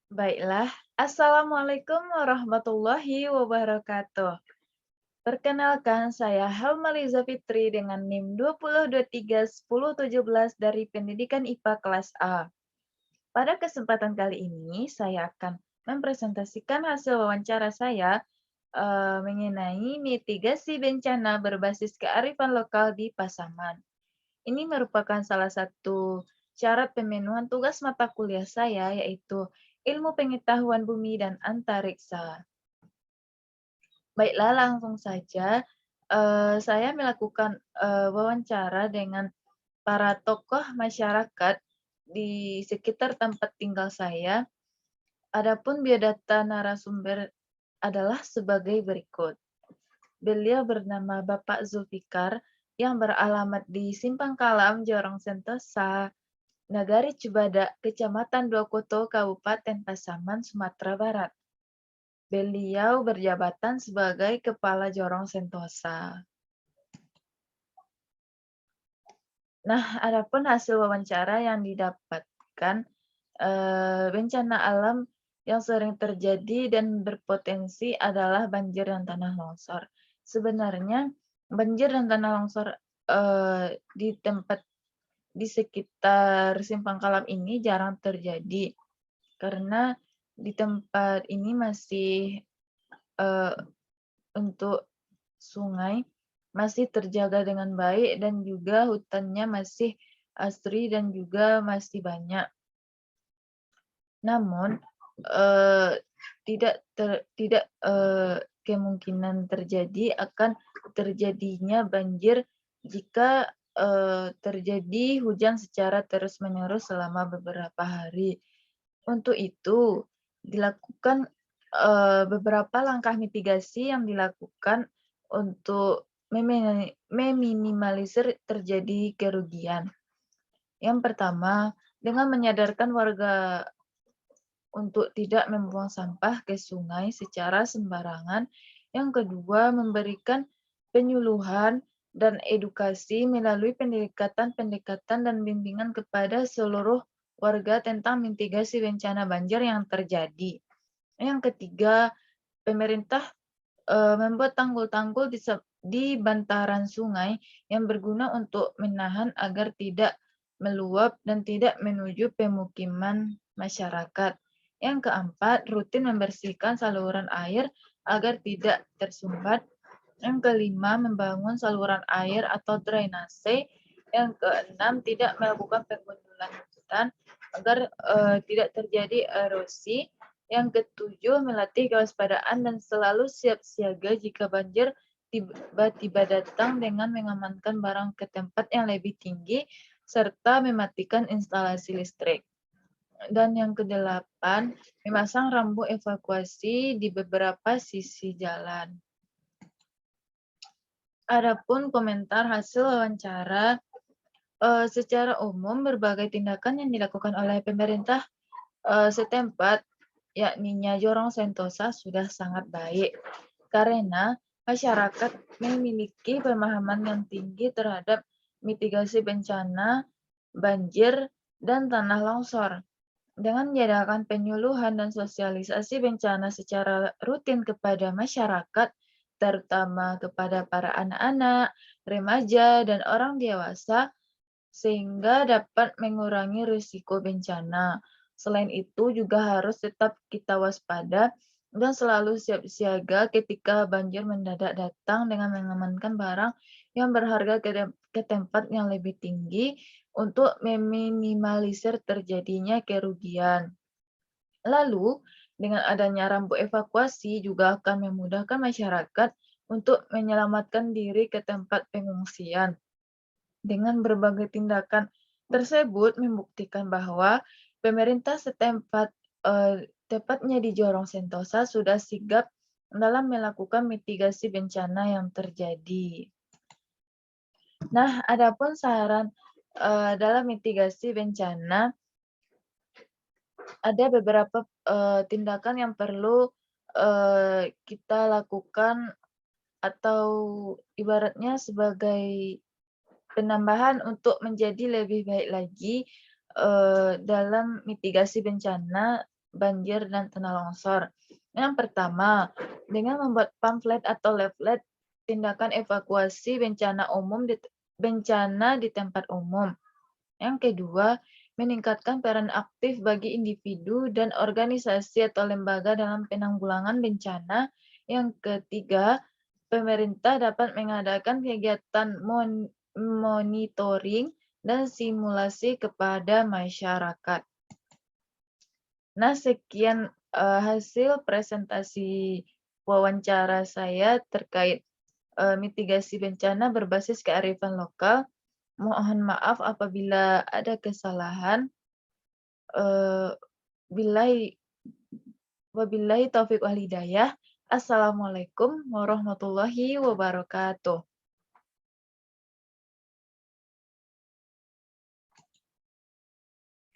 Baiklah, Assalamualaikum warahmatullahi wabarakatuh. Perkenalkan, saya Helmaliza Fitri dengan NIM 20231017 dari Pendidikan IPA kelas A. Pada kesempatan kali ini, saya akan mempresentasikan hasil wawancara saya mengenai mitigasi bencana berbasis kearifan lokal di Pasaman. Ini merupakan salah satu syarat pemenuhan tugas mata kuliah saya, yaitu Ilmu Pengetahuan Bumi dan Antariksa. Baiklah, langsung saja, saya melakukan, wawancara dengan para tokoh masyarakat di sekitar tempat tinggal saya. Adapun biodata narasumber adalah sebagai berikut. Beliau bernama Bapak Zulfikar yang beralamat di Simpang Kalam, Jorong Sentosa, Nagari Cibadak, Kecamatan Duakoto, Kabupaten Pasaman, Sumatera Barat. Beliau berjabatan sebagai Kepala Jorong Sentosa. Nah, adapun hasil wawancara yang didapatkan, bencana alam yang sering terjadi dan berpotensi adalah banjir dan tanah longsor. Sebenarnya banjir dan tanah longsor, di sekitar Simpang Kalam ini jarang terjadi, karena di tempat ini masih, eee, untuk sungai masih terjaga dengan baik dan juga hutannya masih asri dan juga masih banyak. Namun, eee, tidak kemungkinan terjadi akan terjadinya banjir jika, terjadi hujan secara terus-menerus selama beberapa hari. Untuk itu, dilakukan, beberapa langkah mitigasi yang dilakukan untuk meminimalisir terjadi kerugian. Yang pertama, dengan menyadarkan warga untuk tidak membuang sampah ke sungai secara sembarangan. Yang kedua, memberikan penyuluhan dan edukasi melalui pendekatan-pendekatan dan bimbingan kepada seluruh warga tentang mitigasi bencana banjir yang terjadi. Yang ketiga, pemerintah membuat tanggul-tanggul di bantaran sungai yang berguna untuk menahan agar tidak meluap dan tidak menuju pemukiman masyarakat. Yang keempat, rutin membersihkan saluran air agar tidak tersumbat. Yang kelima, membangun saluran air atau drainase. Yang keenam, tidak melakukan pengundulan hutan agar tidak terjadi erosi. Yang ketujuh, melatih kewaspadaan dan selalu siap siaga jika banjir tiba-tiba datang dengan mengamankan barang ke tempat yang lebih tinggi serta mematikan instalasi listrik. Dan yang kedelapan, memasang rambu evakuasi di beberapa sisi jalan. Adapun komentar hasil wawancara, secara umum berbagai tindakan yang dilakukan oleh pemerintah setempat, yakninya Jorong Sentosa, sudah sangat baik karena masyarakat memiliki pemahaman yang tinggi terhadap mitigasi bencana, banjir, dan tanah longsor. Dengan mengadakan penyuluhan dan sosialisasi bencana secara rutin kepada masyarakat, terutama kepada para anak-anak, remaja, dan orang dewasa, sehingga dapat mengurangi risiko bencana. Selain itu juga harus tetap kita waspada dan selalu siap siaga ketika banjir mendadak datang dengan mengamankan barang yang berharga ke tempat yang lebih tinggi untuk meminimalisir terjadinya kerugian. Lalu, dengan adanya rambu evakuasi juga akan memudahkan masyarakat untuk menyelamatkan diri ke tempat pengungsian. Dengan berbagai tindakan tersebut membuktikan bahwa pemerintah setempat, tepatnya di Jorong Sentosa, sudah sigap dalam melakukan mitigasi bencana yang terjadi. Nah, adapun saran dalam mitigasi bencana, ada beberapa tindakan yang perlu kita lakukan atau ibaratnya sebagai penambahan untuk menjadi lebih baik lagi dalam mitigasi bencana banjir, dan tanah longsor. Yang pertama, dengan membuat pamflet atau leaflet tindakan evakuasi bencana di tempat umum. Yang kedua, meningkatkan peran aktif bagi individu dan organisasi atau lembaga dalam penanggulangan bencana. Yang ketiga, pemerintah dapat mengadakan kegiatan monitoring dan simulasi kepada masyarakat. Nah, sekian hasil presentasi wawancara saya terkait mitigasi bencana berbasis kearifan lokal. Mohon maaf apabila ada kesalahan. Eh, Billahi wabillahi taufiq wal hidayah. Assalamualaikum warahmatullahi wabarakatuh.